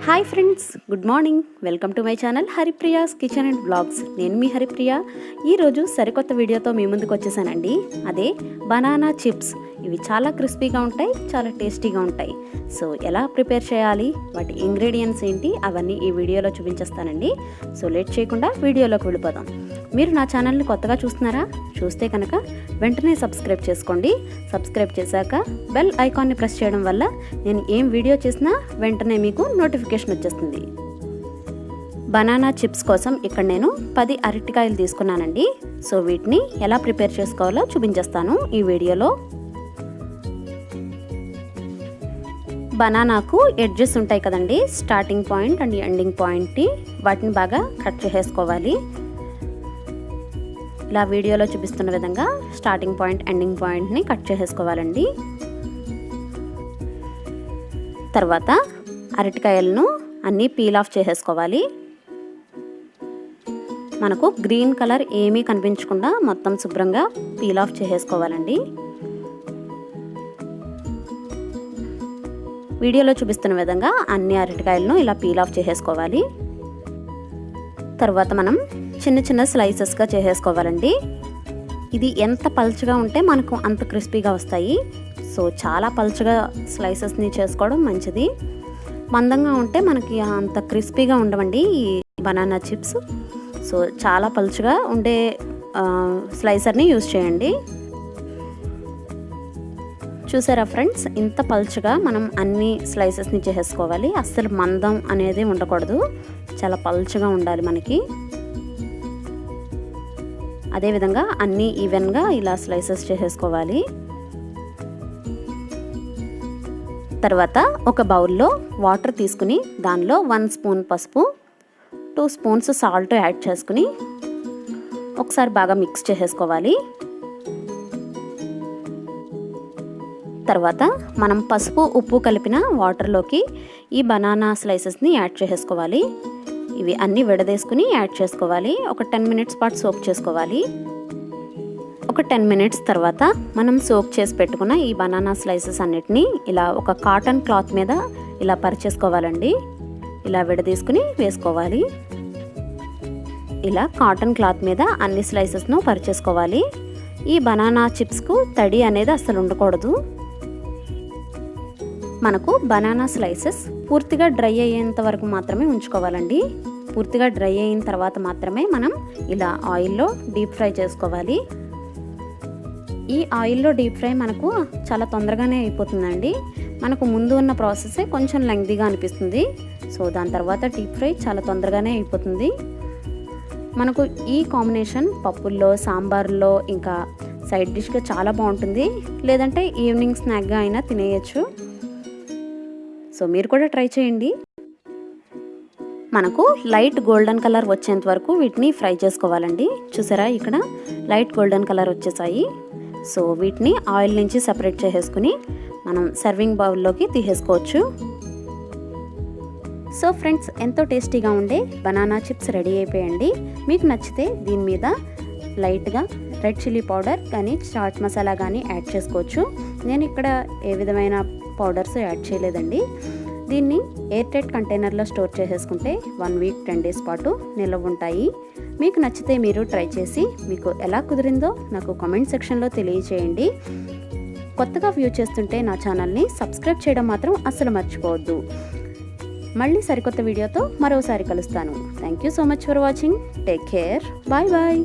Hi friends, good morning. Welcome to my channel Haripriya's kitchen and blogs. నేను మీ హరిప్రియ. ఈరోజు సరికొత్త వీడియోతో మీ ముందుకు వచ్చేసానండి. అదే బనానా చిప్స్. ఇవి చాలా క్రిస్పీగా ఉంటాయి, చాలా టేస్టీగా ఉంటాయి. సో ఎలా ప్రిపేర్ చేయాలి, వాటి ఇంగ్రీడియంట్స్ ఏంటి, అవన్నీ ఈ వీడియోలో చూపించేస్తానండి. సో లేట్ చేయకుండా వీడియోలోకి వెళ్ళిపోదాం. మీరు నా ఛానల్ని కొత్తగా చూస్తున్నారా? చూస్తే కనుక వెంటనే సబ్స్క్రైబ్ చేసుకోండి. సబ్స్క్రైబ్ చేశాక బెల్ ఐకాన్ని ప్రెస్ చేయడం వల్ల నేను ఏం వీడియో చేసినా వెంటనే మీకు నోటిఫికేషన్ వచ్చేస్తుంది. బనానా చిప్స్ కోసం ఇక్కడ నేను 10 అరటికాయలు తీసుకున్నానండి. సో వీటిని ఎలా ప్రిపేర్ చేసుకోవాలో చూపించేస్తాను ఈ వీడియోలో. బనానాకు ఎడ్జెస్ ఉంటాయి కదండి, స్టార్టింగ్ పాయింట్ అండ్ ఎండింగ్ పాయింట్ని, వాటిని బాగా కట్ చేసేసుకోవాలి. ఇలా వీడియోలో చూపిస్తున్న విధంగా స్టార్టింగ్ పాయింట్ ఎండింగ్ పాయింట్ని కట్ చేసేసుకోవాలండి. తర్వాత అరటికాయలను అన్నీ పీల్ ఆఫ్ చేసేసుకోవాలి. మనకు గ్రీన్ కలర్ ఏమీ కనిపించకుండా మొత్తం శుభ్రంగా పీల్ ఆఫ్ చేసేసుకోవాలండి. వీడియోలో చూపిస్తున్న విధంగా అన్ని అరటికాయలను ఇలా పీల్ ఆఫ్ చేసేసుకోవాలి. తర్వాత మనం చిన్న చిన్న స్లైసెస్గా చేసేసుకోవాలండి. ఇది ఎంత పల్చగా ఉంటే మనకు అంత క్రిస్పీగా వస్తాయి. సో చాలా పల్చగా స్లైసెస్ని చేసుకోవడం మంచిది. మందంగా ఉంటే మనకి అంత క్రిస్పీగా ఉండవండి ఈ బనానా చిప్స్. సో చాలా పల్చగా ఉండే స్లైసర్ని యూజ్ చేయండి. చూసారా ఫ్రెండ్స్, ఇంత పల్చగా మనం అన్ని స్లైసెస్ని చేసేసుకోవాలి. అస్సలు మందం అనేది ఉండకూడదు, చాలా పల్చగా ఉండాలి మనకి. అదేవిధంగా అన్నీ ఈవెన్గా ఇలా స్లైసెస్ చేసేసుకోవాలి. తర్వాత ఒక బౌల్లో వాటర్ తీసుకుని దానిలో 1 స్పూన్ పసుపు, 2 స్పూన్స్ సాల్ట్ యాడ్ చేసుకుని ఒకసారి బాగా మిక్స్ చేసేసుకోవాలి. తర్వాత మనం పసుపు ఉప్పు కలిపిన వాటర్లోకి ఈ బనానా స్లైసెస్ని యాడ్ చేసేసుకోవాలి. ఇవి అన్నీ విడదీసుకుని యాడ్ చేసుకోవాలి. ఒక 10 మినిట్స్ పాటు సోక్ చేసుకోవాలి. ఒక 10 మినిట్స్ తర్వాత మనం సోక్ చేసి పెట్టుకున్న ఈ బనానా స్లైసెస్ అన్నిటినీ ఇలా ఒక కాటన్ క్లాత్ మీద ఇలా పరిచేసుకోవాలండి. ఇలా విడదీసుకుని వేసుకోవాలి. ఇలా కాటన్ క్లాత్ మీద అన్ని స్లైసెస్ను పరిచేసుకోవాలి. ఈ బనానా చిప్స్కు తడి అనేది అస్సలు ఉండకూడదు. మనకు బనానా స్లైసెస్ పూర్తిగా డ్రై అయ్యేంత వరకు మాత్రమే ఉంచుకోవాలండి. పూర్తిగా డ్రై అయిన తర్వాత మాత్రమే మనం ఇలా ఆయిల్లో డీప్ ఫ్రై చేసుకోవాలి. ఈ ఆయిల్లో డీప్ ఫ్రై మనకు చాలా తొందరగానే అయిపోతుందండి. మనకు ముందు ఉన్న ప్రాసెసే కొంచెం లెంగ్తీగా అనిపిస్తుంది. సో దాని తర్వాత డీప్ ఫ్రై చాలా తొందరగానే అయిపోతుంది. మనకు ఈ కాంబినేషన్ పప్పుల్లో, సాంబార్లో, ఇంకా సైడ్ డిష్గా చాలా బాగుంటుంది. లేదంటే ఈవినింగ్ స్నాక్గా అయినా తినేయచ్చు. సో మీరు కూడా ట్రై చేయండి. మనకు లైట్ గోల్డెన్ కలర్ వచ్చేంత వరకు వీటిని ఫ్రై చేసుకోవాలండి. చూసారా, ఇక్కడ లైట్ గోల్డెన్ కలర్ వచ్చేసాయి. సో వీటిని ఆయిల్ నుంచి సెపరేట్ చేసేసుకుని మనం సర్వింగ్ బౌల్లోకి తీసేసుకోవచ్చు. సో ఫ్రెండ్స్, ఎంతో టేస్టీగా ఉండే బనానా చిప్స్ రెడీ అయిపోయండి. మీకు నచ్చితే దీని మీద లైట్గా రెడ్ చిల్లీ పౌడర్ కానీ చాట్ మసాలా కానీ యాడ్ చేసుకోవచ్చు. నేను ఇక్కడ ఏ విధమైన పౌడర్స్ యాడ్ చేయలేదండి. దీన్ని ఎయిర్ టైట్ కంటైనర్లో స్టోర్ చేసేసుకుంటే 1 వీక్ 10 డేస్ పాటు నిల్వ ఉంటాయి. మీకు నచ్చితే మీరు ట్రై చేసి మీకు ఎలా కుదిరిందో నాకు కామెంట్ సెక్షన్లో తెలియచేయండి. కొత్తగా వ్యూ చేస్తుంటే నా ఛానల్ని సబ్స్క్రైబ్ చేయడం మాత్రం అస్సలు మర్చిపోవద్దు. మళ్ళీ సరికొత్త వీడియోతో మరోసారి కలుస్తాను. Thank you so much for watching. Take care. Bye bye.